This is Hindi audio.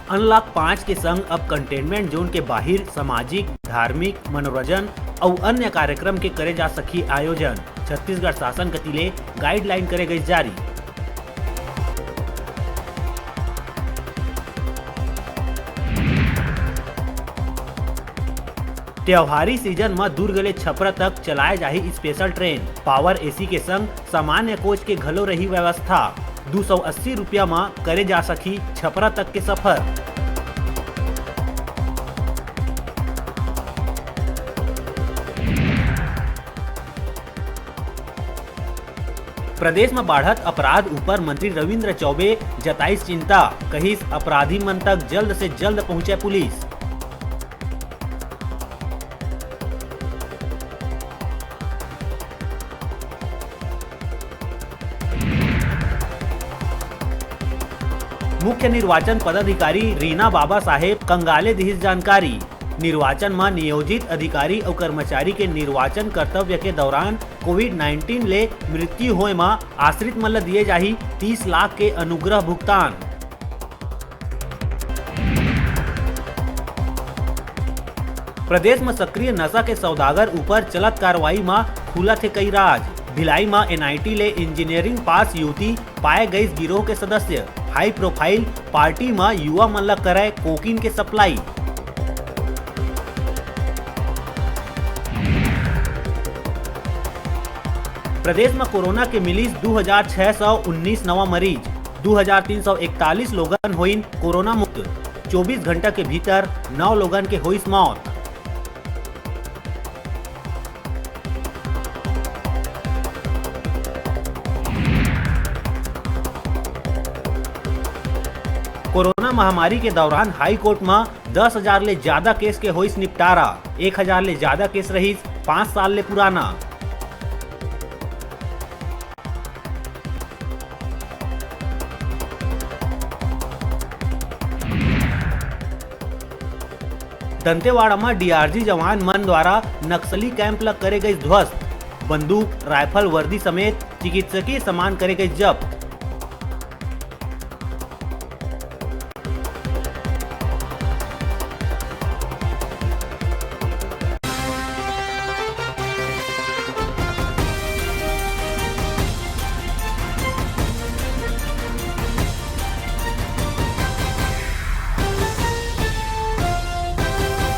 अनलॉक 5 के संग अब कंटेनमेंट जोन के बाहर सामाजिक, धार्मिक, मनोरंजन और अन्य कार्यक्रम के करे जा सकी आयोजन। छत्तीसगढ़ शासन कतीले गाइडलाइन करे गई जारी। त्योहारी सीजन में दुर्ग ले छपरा तक चलाए जाही स्पेशल ट्रेन। पावर एसी के संग सामान्य कोच के घलो रही व्यवस्था। 280 रुपया में करे जा सकी छपरा तक के सफर। प्रदेश में बढ़त अपराध ऊपर मंत्री रविंद्र चौबे जताई चिंता। कहिस अपराधी मन तक जल्द से जल्द पहुंचे पुलिस। मुख्य निर्वाचन पदाधिकारी रीना बाबा साहेब कंगाले दिहिस जानकारी। निर्वाचन में नियोजित अधिकारी और कर्मचारी के निर्वाचन कर्तव्य के दौरान कोविड-19 ले मृत्यु होए में आश्रित मन ल दिए जाही 30 लाख के अनुग्रह भुगतान। प्रदेश में सक्रिय नशा के सौदागर ऊपर चलत कार्रवाई में खुलत है कई राज। भिलाई में एनआईटी ले इंजीनियरिंग पास युवती पाए गई गिरोह के सदस्य। हाई प्रोफाइल पार्टी में युवा मन ल करे कोकीन के सप्लाई। प्रदेश में कोरोना के मिली 2619 नवा मरीज। 2341 लोगन होइन कोरोना मुक्त। 24 घंटा के भीतर 9 लोगन के हुई मौत। कोरोना महामारी के दौरान हाई कोर्ट में 10,000 ले ज्यादा केस के होइस निपटारा। 1,000 ले ज्यादा केस रहीस 5 साल ले पुराना। दंतेवाड़ा में डीआरजी जवान मन द्वारा नक्सली कैंप ल करे गई ध्वस्त। बंदूक, राइफल, वर्दी समेत चिकित्सकीय सामान करे गई जब्त।